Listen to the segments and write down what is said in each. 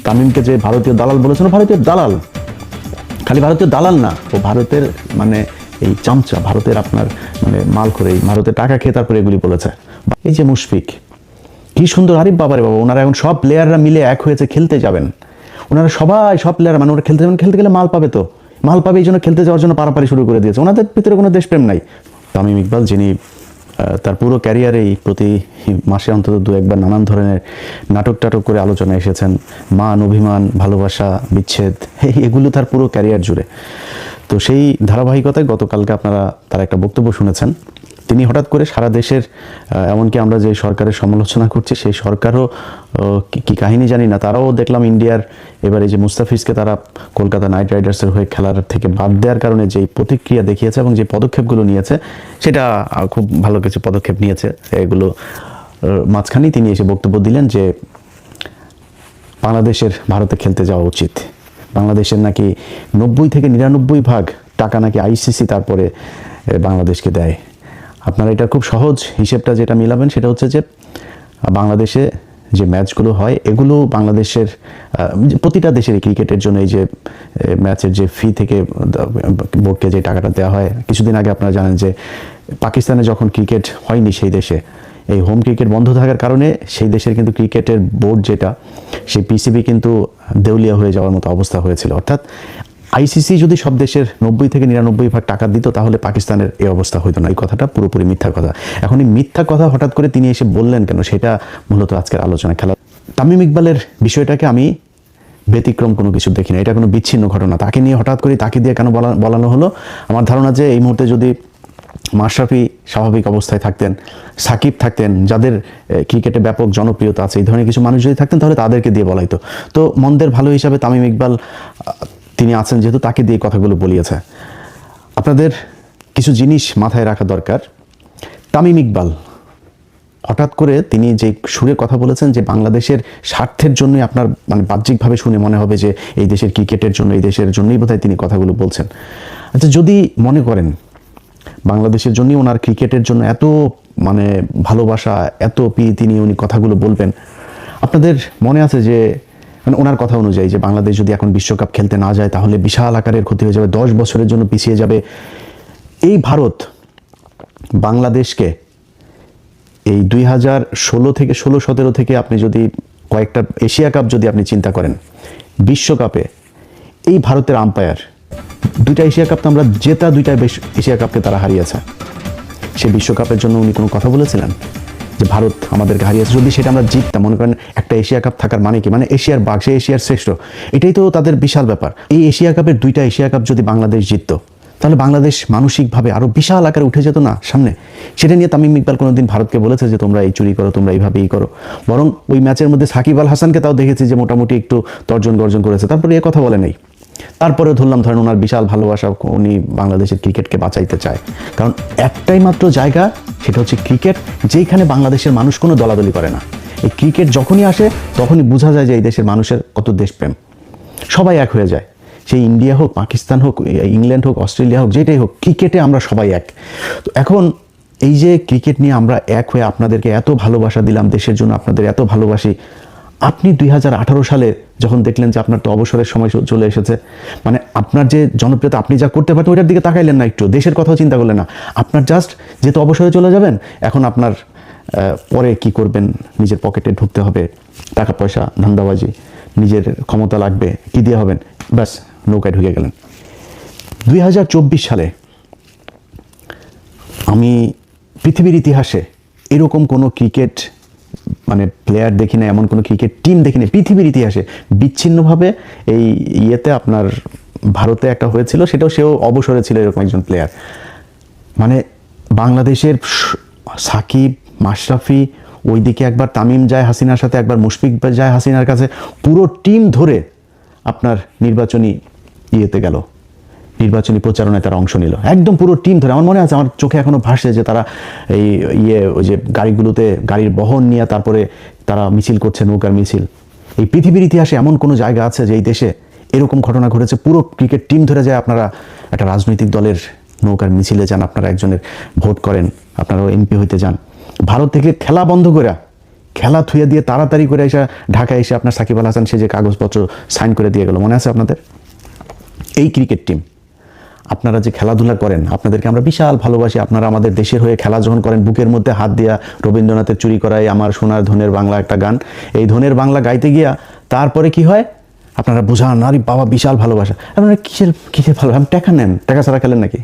তামিমকে যে ভারতীয় দালাল বলেছেন, ভারতীয় দালাল, খালি ভারতীয় দালাল না, ও ভারতের মানে এই চামচা, ভারতের আপনার মানে মাল করে ভারতের টাকা খেয়ে তারপরে এগুলি বলেছে। এই যে মুশফিক, কি সুন্দর, আরিফ বাবারে বাবা, ওনারা এখন সব প্লেয়াররা মিলে এক হয়েছে, খেলতে যাবেন ওনারা সবাই, সব প্লেয়ার মানে ওরা খেলতে যাবেন, খেলতে গেলে মাল পাবে, তো মাল পাবে, এই জন্য খেলতে যাওয়ার জন্য পারাপারি শুরু করে দিয়েছে। ওনাদের ভিতরে কোনো দেশপ্রেম নাই। তামিম ইকবাল, যিনি তার পুরো ক্যারিয়ারেই প্রতি মাসে অন্তত দু একবার নানান ধরনের নাটক টাটক করে আলোচনা এসেছেন, মান, অভিমান, ভালোবাসা, বিচ্ছেদ, এগুলো তার পুরো ক্যারিয়ার জুড়ে। তো সেই ধারাবাহিকতায় গতকালকে আপনারা তার একটা বক্তব্য শুনেছেন। তিনি হঠাৎ করে সারা দেশের, এমনকি আমরা যে সরকারের সমালোচনা করছি সেই সরকারও কি কাহিনী জানি না, তারাও দেখলাম ইন্ডিয়ার এবারে যে মুস্তাফিজকে তারা কলকাতা নাইট রাইডার্সের হয়ে খেলার থেকে বাদ দেওয়ার কারণে যেই প্রতিক্রিয়া দেখিয়েছে এবং যে পদক্ষেপগুলো নিয়েছে, সেটা খুব ভালো কিছু পদক্ষেপ নিয়েছে। এগুলো মাঝখানেই তিনি এসে বক্তব্য দিলেন যে বাংলাদেশের ভারতে খেলতে যাওয়া উচিত, বাংলাদেশের নাকি 90 থেকে 99% টাকা নাকি আইসিসি তারপরে বাংলাদেশকে দেয়। আপনারা এটা খুব সহজ হিসেবটা যেটা মিলাবেন সেটা হচ্ছে যে বাংলাদেশে যে ম্যাচগুলো হয় এগুলো বাংলাদেশের প্রতিটা দেশের ক্রিকেটের জন্য এই যে ম্যাচের যে ফি থেকে বোর্ডকে যে টাকাটা দেওয়া হয়, কিছুদিন আগে আপনারা জানেন যে পাকিস্তানে যখন ক্রিকেট হয়নি সেই দেশে, এই হোম ক্রিকেট বন্ধ থাকার কারণে সেই দেশের কিন্তু ক্রিকেটের বোর্ড যেটা, সেই পিসিবি কিন্তু দেউলিয়া হয়ে যাওয়ার মতো অবস্থা হয়েছিল। অর্থাৎ আইসিসি যদি সব দেশের 90 থেকে 99% টাকা দিত তাহলে পাকিস্তানের এই অবস্থা হইতো না। এই কথাটা পুরোপুরি মিথ্যা কথা। এখন এই মিথ্যা কথা হঠাৎ করে তিনি এসে বললেন কেন, সেটা মূলত আজকের আলোচনা। খেলা তামিম ইকবালের বিষয়টাকে আমি ব্যতিক্রম কোনো কিছু দেখি না, এটা কোনো বিচ্ছিন্ন ঘটনা। তাকে নিয়ে হঠাৎ করে তাকে দিয়ে কেন বলানো হলো, আমার ধারণা যে এই মুহূর্তে যদি মাশরাফি স্বাভাবিক অবস্থায় থাকতেন, সাকিব থাকতেন, যাদের ক্রিকেটে ব্যাপক জনপ্রিয়তা আছে, এই ধরনের কিছু মানুষ যদি থাকতেন তাহলে তাদেরকে দিয়ে বলাইতো। তো মন্দের ভালো হিসাবে তামিম ইকবাল তিনি আছেন যেহেতু, তাকে দিয়ে কথাগুলো বলিয়েছে। আপনাদের কিছু জিনিস মাথায় রাখা দরকার। তামিম ইকবাল হঠাৎ করে তিনি যে সুরে কথা বলেছেন যে বাংলাদেশের স্বার্থের জন্যই, আপনার মানে বাহ্যিকভাবে শুনে মনে হবে যে এই দেশের ক্রিকেটের জন্য, এই দেশের জন্যই বোধহয় তিনি কথাগুলো বলছেন। আচ্ছা, যদি মনে করেন বাংলাদেশের জন্যই, ওনার ক্রিকেটের জন্য এত মানে ভালোবাসা, এত তিনি উনি কথাগুলো বলবেন, আপনাদের মনে আছে যে মানে ওনার কথা অনুযায়ী যে বাংলাদেশ যদি এখন বিশ্বকাপ খেলতে না যায় তাহলে বিশাল আকারের ক্ষতি হয়ে যাবে, 10 বছরের জন্য পিছিয়ে যাবে। এই ভারত বাংলাদেশকে এই 2016 থেকে 16-17 থেকে আপনি যদি কয়েকটা এশিয়া কাপ যদি আপনি চিন্তা করেন, বিশ্বকাপে এই ভারতের আম্পায়ার, 2টা এশিয়া কাপ তো আমরা জেতা, 2টা এশিয়া কাপকে তারা হারিয়েছে। সে বিশ্বকাপের জন্য উনি কোনো কথা বলেছিলেন যে ভারত আমাদেরকে হারিয়েছে? যদি সেটা আমরা জিততাম, মনে করেন একটা এশিয়া কাপ থাকার মানে কি, মানে এশিয়ার বাঘ, সে এশিয়ার শ্রেষ্ঠ, এটাই তো তাদের বিশাল ব্যাপার। এই এশিয়া কাপের 2টা এশিয়া কাপ যদি বাংলাদেশ জিততো তাহলে বাংলাদেশ মানসিকভাবে আরো বিশাল আকারে উঠে যেত না সামনে? সেটা নিয়ে তামিম ইকবাল কোনোদিন ভারতকে বলেছে যে তোমরা এই চুরি করো, তোমরা এইভাবে করো? বরং ওই ম্যাচের মধ্যে সাকিব আল হাসানকে তাও দেখেছি যে মোটামুটি একটু তর্জন গর্জন করেছে, তারপরে এ কথা বলে নেই। তারপরে ধরলাম ধরেন ওনার বিশাল ভালোবাসা, উনি বাংলাদেশের ক্রিকেটকে বাঁচাইতে চায়, কারণ একটাই মাত্র জায়গা, সেটা হচ্ছে ক্রিকেট, যেখানে বাংলাদেশের মানুষ কোনো দলাদলি করে না। এই ক্রিকেট যখনই আসে তখনই বোঝা যায় যে এই দেশের মানুষের কত দেশপ্রেম, সবাই এক হয়ে যায়। সেই ইন্ডিয়া হোক, পাকিস্তান হোক, ইংল্যান্ড হোক, অস্ট্রেলিয়া হোক, যেটাই হোক, ক্রিকেটে আমরা সবাই এক। তো এখন এই যে ক্রিকেট নিয়ে আমরা এক হয়ে আপনাদেরকে এত ভালোবাসা দিলাম, দেশের জন্য আপনাদের এত ভালোবাসি, আপনি 2018 সালে যখন দেখলেন যে আপনার তো অবসরের সময় চলে এসেছে, মানে আপনার যে জনপ্রিয়তা, আপনি যা করতে পারতেন ওইটার দিকে তাকাইলেন না, একটু দেশের কথাও চিন্তা করলেন না। আপনার জাস্ট যেহেতু অবসরে চলে যাবেন, এখন আপনার পরে কি করবেন, নিজের পকেটে ঢুকতে হবে, টাকা পয়সা, ধান্দাবাজি, নিজের ক্ষমতা লাগবে, কি দিয়ে হবেন, ব্যাস নৌকায় ঢুকে গেলেন। 2024 সালে আমি পৃথিবীর ইতিহাসে এরকম কোনো ক্রিকেট মানে প্লেয়ার দেখি না, এমন কোনো ক্রিকেট টিম দেখি না পৃথিবীর ইতিহাসে বিচ্ছিন্নভাবে। এই ইয়েতে আপনার ভারতে একটা হয়েছিল, সেও অবসরে ছিল এরকম একজন প্লেয়ার। মানে বাংলাদেশের সাকিব, মাশরাফি, ওইদিকে একবার তামিম যায় হাসিনার সাথে, একবার মুশফিক যায় হাসিনার কাছে, পুরো টিম ধরে আপনার নির্বাচনী ইয়েতে গেল, নির্বাচনী প্রচারণায় তারা অংশ নিল, একদম পুরো টিম ধরে। আমার মনে আছে, আমার চোখে এখনো ভাসে যে তারা এই ওই যে গাড়িগুলোতে, গাড়ির বহন নিয়ে তারপরে তারা মিছিল করছে, নৌকার মিছিল। এই পৃথিবীর ইতিহাসে এমন কোনো জায়গা আছে যে এই দেশে এরকম ঘটনা ঘটেছে? পুরো ক্রিকেট টিম ধরে যায়, আপনারা একটা রাজনৈতিক দলের নৌকার মিছিলে যান, আপনারা একজনের ভোট করেন, আপনারাও এমপি হইতে যান, ভারত থেকে খেলা বন্ধ করে খেলা থুয়ে দিয়ে তাড়াতাড়ি করে এসে ঢাকায় এসে আপনার সাকিব আল হাসান সে যে কাগজপত্র সাইন করে দিয়ে গেল, মনে আছে আপনাদের? এই ক্রিকেট টিম, আপনারা যে খেলাধুলা করেন, আপনাদেরকে আমরা বিশাল ভালোবাসি। আপনারা আমাদের দেশের হয়ে খেলা যখন করেন, বুকের মধ্যে হাত দিয়া রবীন্দ্রনাথের চুরি করাই আমার সোনার ধনের বাংলা একটা গান, এই ধনের বাংলা গাইতে গিয়া তারপরে কি হয় আপনারা বোঝান, আরে বাবা বিশাল ভালোবাসা। আপনারা কিসের ভালো, আপনি টাকা নেন, টাকা ছাড়া খেলেন নাকি?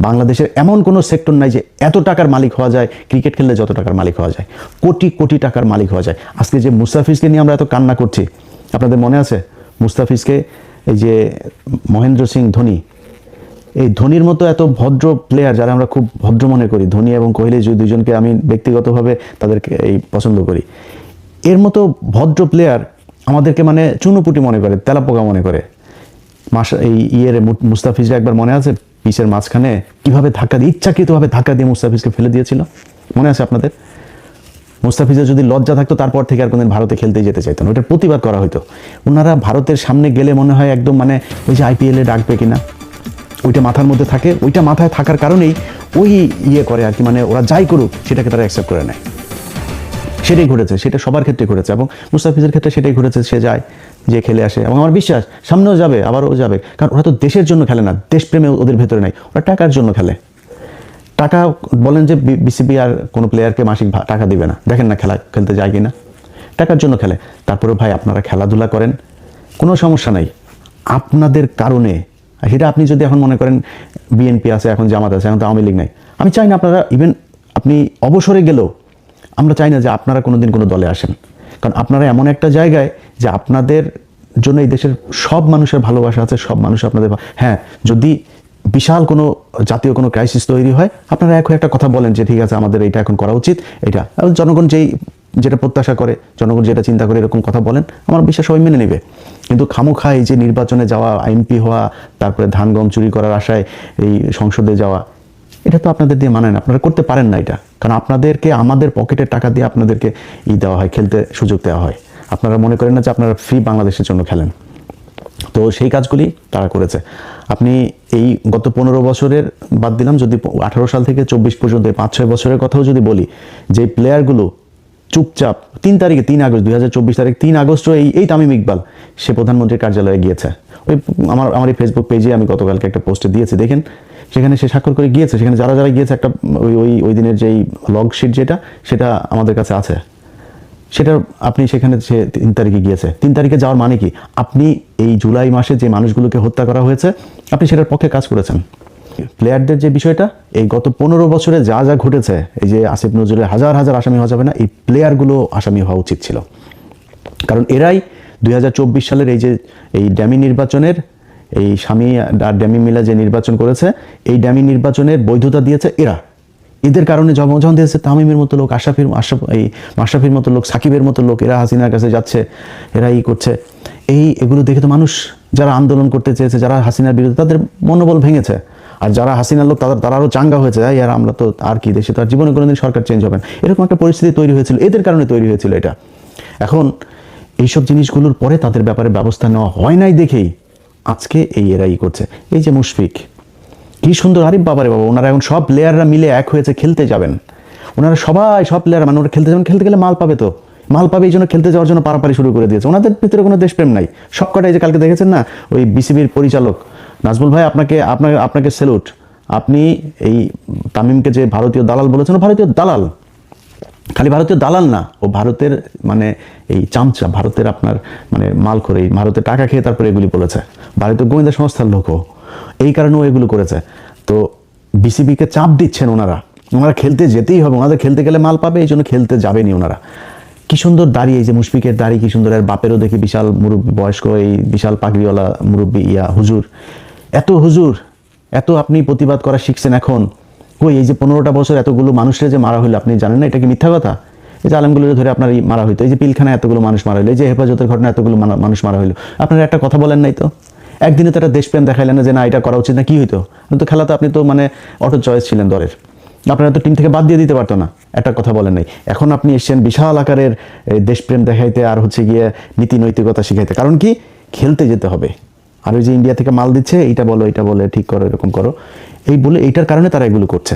বাংলাদেশের এমন কোনো সেক্টর নাই যে এত টাকার মালিক হওয়া যায়, ক্রিকেট খেললে যত টাকার মালিক হওয়া যায়, কোটি কোটি টাকার মালিক হওয়া যায়। আজকে যে মুস্তাফিজকে নিয়ে আমরা এত কান্না করছি, আপনাদের মনে আছে? মুস্তাফিজকে এই যে মহেন্দ্র সিং ধোনি, এই ধোনির মতো এত ভদ্র প্লেয়ার, যারা আমরা খুব ভদ্র মনে করি, ধোনি এবং কোহলি দুইজনকে আমি ব্যক্তিগতভাবে তাদেরকে এই পছন্দ করি, এর মতো ভদ্র প্লেয়ার আমাদেরকে মানে চুনোপুটি মনে করে, তেলাপোকা মনে করে। এই মুস্তাফিজরা একবার মনে আছে পিচের মাঝখানে কিভাবে ধাক্কা দিয়ে, ইচ্ছাকৃতভাবে ধাক্কা দিয়ে মুস্তাফিজকে ফেলে দিয়েছিল, মনে আছে আপনাদের? মুস্তাফিজের যদি লজ্জা থাকতো তারপর থেকে আর কোনদিন ভারতে খেলতেই যেতে চাইতেন, ওইটার প্রতিবাদ করা হতো। ওনারা ভারতের সামনে গেলে মনে হয় একদম মানে ওই যে IPL-এ ডাকবে কিনা ওইটা মাথার মধ্যে থাকে, ওইটা মাথায় থাকার কারণেই ওই করে আর কি, মানে ওরা যাই করুক সেটাকে তারা অ্যাকসেপ্ট করে নেয়। সেটাই ঘটেছে, সেটা সবার ক্ষেত্রে ঘটেছে এবং মুস্তাফিজের ক্ষেত্রে সেটাই ঘটেছে। সে যায়, যে খেলে আসে এবং আমার বিশ্বাস সামনেও যাবে, আবারও যাবে, কারণ ওরা তো দেশের জন্য খেলে না, দেশপ্রেমে ওদের ভেতরে নাই, ওরা টাকার জন্য খেলে। টাকা বলেন যে BCB আর কোনো প্লেয়ারকে মাসিক টাকা দিবে না, দেখেন না খেলা খেলতে যায় কিনা, টাকার জন্য খেলে। তারপরে ভাই আপনারা খেলাধুলা করেন, কোনো সমস্যা নাই, আপনাদের কারণে। সেটা আপনি যদি এখন মনে করেন BNP আছে, এখন জামাত আছে, এখন তো আওয়ামী লীগ নাই, আমি চাই না আপনারা, ইভেন আপনি অবসরে গেলেও আমরা চাই না যে আপনারা কোনোদিন কোনো দলে আসেন, কারণ আপনারা এমন একটা জায়গায় যে আপনাদের জন্য এই দেশের সব মানুষের ভালোবাসা আছে, সব মানুষ আপনাদের। হ্যাঁ, যদি বিশাল কোনো জাতীয় কোনো ক্রাইসিস তৈরি হয়, আপনারা এক হয়ে একটা কথা বলেন যে ঠিক আছে আমাদের এইটা এখন করা উচিত, এটা জনগণ যেটা প্রত্যাশা করে, জনগণ যেটা চিন্তা করে, এরকম কথা বলেন, আমার বিশ্বাস সবাই মেনে নেবে। কিন্তু খামোখা এই যে নির্বাচনে যাওয়া, MP হওয়া, তারপরে ধান গম চুরি করার আশায় এই সংসদে যাওয়া, এটা তো আপনাদের দিয়ে মানেন, আপনারা করতে পারেন না এটা, কারণ আপনাদেরকে আমাদের পকেটের টাকা দিয়ে আপনাদেরকে দেওয়া হয়, খেলতে সুযোগ দেওয়া হয়। আপনারা মনে করেন না যে আপনারা ফ্রি বাংলাদেশের জন্য খেলেন, তো সেই কাজগুলি তারা করেছে। আপনি এই গত 15 বছরের বাদ দিলাম, যদি 18 সাল থেকে 24 পর্যন্ত 5-6 বছরের কথাও যদি বলি, যে প্লেয়ারগুলো চুপচাপ 3 তারিখে 3 আগস্ট 2024 তারিখ 3 আগস্ট এই তামিম ইকবাল সে প্রধানমন্ত্রীর কার্যালয়ে গিয়েছে। ওই আমার এই ফেসবুক পেজে আমি গতকালকে একটা পোস্টে দিয়েছি, দেখেন সেখানে সে স্বাক্ষর করে গিয়েছে। সেখানে যারা যারা গিয়েছে একটা ওই দিনের যেই লগ শিট সেটা আমাদের কাছে আছে, সেটা আপনি সেখানে সে 3 তারিখে গিয়েছে। 3 তারিখে যাওয়ার মানে কি, আপনি এই জুলাই মাসে যে মানুষগুলোকে হত্যা করা হয়েছে আপনি সেটার পক্ষে কাজ করেছেন। প্লেয়ারদের যে বিষয়টা, এই গত 15 বছরে যা যা ঘটেছে, এই যে আসিফ নজরুলের হাজার হাজার আসামি হওয়া যাবে না, এই প্লেয়ারগুলো আসামি হওয়া উচিত ছিল, কারণ এরাই 2024 সালের এই ড্যামি নির্বাচনের, এই স্বামী আর ড্যামি মিলা যে নির্বাচন করেছে, এই ড্যামি নির্বাচনের বৈধতা দিয়েছে এরা। এদের কারণে জনগণ দিয়েছে তামিমের মতো লোক, মাশরাফির মতো লোক, সাকিবের মতো লোক, এরা হাসিনার কাছে যাচ্ছে, এরা করছে। এগুলো দেখে তো মানুষ যারা আন্দোলন করতে চেয়েছে, যারা হাসিনার বিরুদ্ধে, তাদের মনোবল ভেঙেছে। আর যারা হাসিনার লোক তারা আরও চাঙ্গা হয়েছে, আর আমরা তো আর কি, দেশে তো আর জীবনে কোনোদিন সরকার চেঞ্জ হবে না, এরকম একটা পরিস্থিতি তৈরি হয়েছিল, এদের কারণে তৈরি হয়েছিল এটা। এখন এইসব জিনিসগুলোর পরে তাদের ব্যাপারে ব্যবস্থা নেওয়া হয় নাই দেখেই আজকে এরাই করছে। এই যে মুশফিক, কি সুন্দর, আরে বাবারে বাবা, ওনারা এখন সব প্লেয়াররা মিলে এক হয়েছে, খেলতে যাবেন। ওনারা সব প্লেয়ার মানে ওরা খেলতে যাবেন, খেলতে গেলে মাল পাবে, তো মাল পাবে, এই জন্য খেলতে যাওয়ার জন্য পারাপারি শুরু করে দিয়েছে। ওনাদের ভিতরে কোনো দেশপ্রেম নাই, সবকটাই। যে কালকে দেখেছেন না, ওই BCBর পরিচালক নাজমুল ভাই, আপনাকে স্যালুট। আপনি এই তামিমকে যে ভারতীয় দালাল বলেছেন, ভারতীয় দালাল, খালি ভারতীয় দালাল না, ও ভারতের মানে এই চামচা, ভারতের আপনার মানে মাল করে, ভারতের টাকা খেয়ে তারপরে এগুলি বলেছে, ভারতীয় গোয়েন্দা সংস্থার লোকও, এই কারণে ও এগুলো করেছে। তো BCBকে চাপ দিচ্ছেন ওনারা খেলতে যেতেই হবে, ওনাদের খেলতে গেলে মাল পাবে, এই জন্য খেলতে যাবেনি ওনারা। কি সুন্দর দাড়ি, এই যে মুশফিকের দাড়ি কি সুন্দর, আর বাপেরও দেখি বিশাল মুরব্বী, বয়স্ক, এই বিশাল পাগড়িওয়ালা মুরব্বী, হুজুর, এত আপনি প্রতিবাদ করা শিখছেন এখন। এই যে 15টা বছর এতগুলো মানুষের যে মারা হইলো, আপনি জানেন না এটা কি মিথ্যা কথা? এই যে আলমগুলো ধরে আপনার মারা হইতো, এই যে পিলখানায় এতগুলো মানুষ মারা হইলো, এই যে হেফাজতের ঘটনা এতগুলো মানুষ মারা হইলো, আপনারা একটা কথা বলেন নাই তো? একদিনে তো একটা দেশপ্রেম দেখাইলেন না যে না এটা করা উচিত না, কি হইতো? কিন্তু খেলাতে আপনি তো মানে অটো চয়েস ছিলেন দলের, আপনারা তো টিম থেকে বাদ দিয়ে দিতে পারতো না, একটা কথা বলেন নাই। এখন আপনি এসছেন বিশাল আকারের দেশপ্রেম দেখাইতে, আর গিয়ে নীতি নৈতিকতা শিখাইতে। কারণ কি, খেলতে যেতে হবে। আর ওই যে ইন্ডিয়া থেকে মাল দিচ্ছে, এইটা বলো, ঠিক করো, এরকম করো, এই বলে এইটার কারণে তারা এগুলো করছে।